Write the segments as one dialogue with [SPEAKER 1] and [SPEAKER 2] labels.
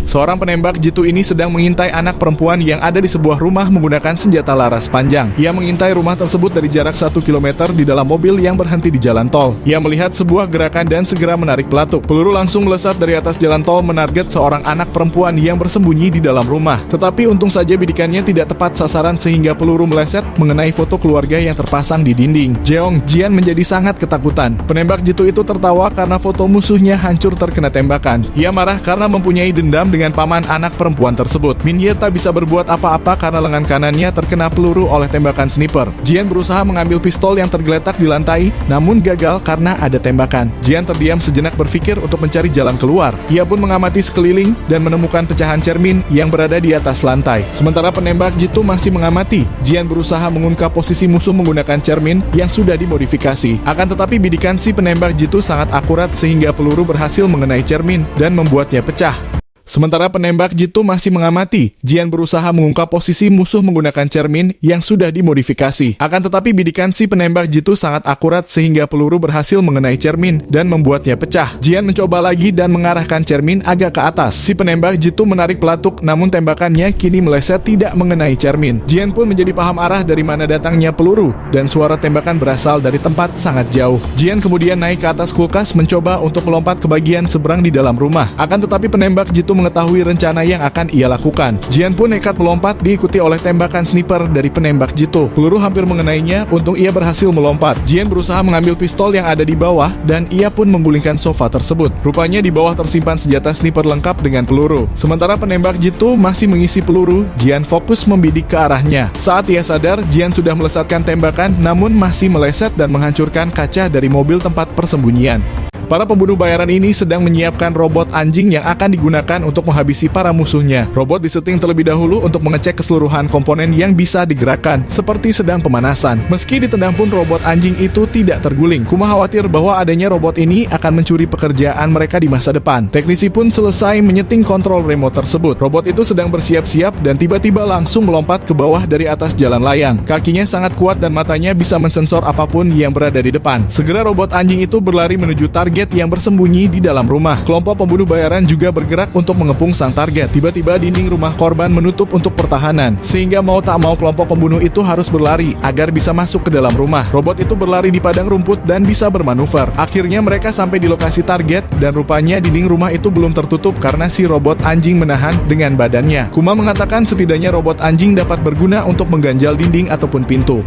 [SPEAKER 1] Seorang penembak jitu ini sedang mengintai anak perempuan yang ada di sebuah rumah menggunakan senjata laras panjang. Ia mengintai rumah tersebut dari jarak 1 km di dalam mobil yang berhenti di jalan tol. Ia melihat sebuah gerakan dan segera menarik pelatuk. Peluru langsung melesat dari atas jalan tol menarget seorang anak perempuan yang bersembunyi di dalam rumah. Tetapi untung saja bidikannya tidak tepat sasaran sehingga peluru meleset mengenai foto keluarga yang terpasang di dinding. Jeong Jian menjadi sangat ketakutan. Penembak jitu itu tertawa karena foto musuhnya hancur terkena tembakan. Ia marah karena mempunyai dendam dengan paman anak perempuan tersebut. Min Ye tak bisa berbuat apa-apa karena lengan kanannya terkena peluru oleh tembakan sniper. Jian berusaha mengambil pistol yang tergeletak di lantai, namun gagal karena ada tembakan. Jian terdiam sejenak berpikir untuk mencari jalan keluar. Ia pun mengamati sekeliling dan menemukan pecahan cermin yang berada di atas lantai. Sementara penembak jitu masih mengamati, Jian berusaha mengungkap posisi musuh menggunakan cermin yang sudah dimodifikasi. Akan tetapi bidikan si penembak jitu sangat akurat sehingga peluru berhasil mengenai cermin dan membuatnya pecah. Sementara penembak jitu masih mengamati, Jian berusaha mengungkap posisi musuh menggunakan cermin yang sudah dimodifikasi. Akan tetapi bidikan si penembak jitu sangat akurat sehingga peluru berhasil mengenai cermin dan membuatnya pecah. Jian mencoba lagi dan mengarahkan cermin agak ke atas. Si penembak jitu menarik pelatuk, namun tembakannya kini meleset tidak mengenai cermin. Jian pun menjadi paham arah dari mana datangnya peluru dan suara tembakan berasal dari tempat sangat jauh. Jian kemudian naik ke atas kulkas mencoba untuk melompat ke bagian seberang di dalam rumah. Akan tetapi penembak jitu mengetahui rencana yang akan ia lakukan. Jian pun nekat melompat diikuti oleh tembakan sniper dari penembak jitu. Peluru hampir mengenainya, untung ia berhasil melompat. Jian berusaha mengambil pistol yang ada di bawah dan ia pun menggulingkan sofa tersebut. Rupanya di bawah tersimpan senjata sniper lengkap dengan peluru. Sementara penembak jitu masih mengisi peluru, Jian fokus membidik ke arahnya. Saat ia sadar, Jian sudah melesatkan tembakan namun masih meleset dan menghancurkan kaca dari mobil tempat persembunyian. Para pembunuh bayaran ini sedang menyiapkan robot anjing yang akan digunakan untuk menghabisi para musuhnya. Robot disetting terlebih dahulu untuk mengecek keseluruhan komponen yang bisa digerakkan, seperti sedang pemanasan. Meski ditendang pun robot anjing itu tidak terguling. Kuma khawatir bahwa adanya robot ini akan mencuri pekerjaan mereka di masa depan. Teknisi pun selesai menyeting kontrol remote tersebut. Robot itu sedang bersiap-siap dan tiba-tiba langsung melompat ke bawah dari atas jalan layang. Kakinya sangat kuat dan matanya bisa mensensor apapun yang berada di depan. Segera robot anjing itu berlari menuju target yang bersembunyi di dalam rumah. Kelompok pembunuh bayaran juga bergerak untuk mengepung sang target. Tiba-tiba dinding rumah korban menutup untuk pertahanan, sehingga mau tak mau kelompok pembunuh itu harus berlari agar bisa masuk ke dalam rumah. Robot itu berlari di padang rumput dan bisa bermanuver. Akhirnya mereka sampai di lokasi target dan rupanya dinding rumah itu belum tertutup karena si robot anjing menahan dengan badannya. Kuma mengatakan setidaknya robot anjing dapat berguna untuk mengganjal dinding ataupun pintu.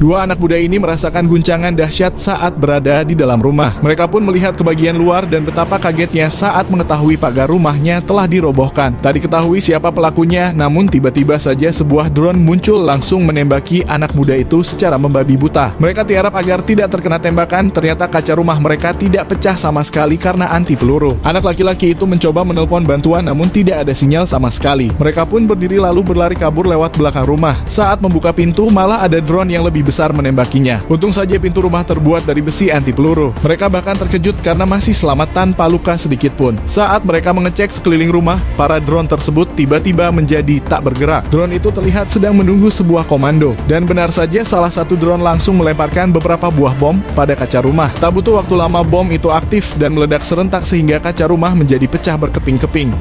[SPEAKER 1] Dua anak muda ini merasakan guncangan dahsyat saat berada di dalam rumah. Mereka pun melihat ke bagian luar dan betapa kagetnya saat mengetahui pagar rumahnya telah dirobohkan. Tak diketahui siapa pelakunya, namun tiba-tiba saja sebuah drone muncul langsung menembaki anak muda itu secara membabi buta. Mereka tiarap agar tidak terkena tembakan, ternyata kaca rumah mereka tidak pecah sama sekali karena anti peluru. Anak laki-laki itu mencoba menelpon bantuan namun tidak ada sinyal sama sekali. Mereka pun berdiri lalu berlari kabur lewat belakang rumah. Saat membuka pintu malah ada drone yang lebih besar menembakinya. Untung saja pintu rumah terbuat dari besi anti peluru. Mereka bahkan terkejut karena masih selamat tanpa luka sedikit pun. Saat mereka mengecek sekeliling rumah, para drone tersebut tiba-tiba menjadi tak bergerak. Drone itu terlihat sedang menunggu sebuah komando. Dan benar saja salah satu drone langsung melemparkan beberapa buah bom pada kaca rumah. Tak butuh waktu lama bom itu aktif dan meledak serentak sehingga kaca rumah menjadi pecah berkeping-keping.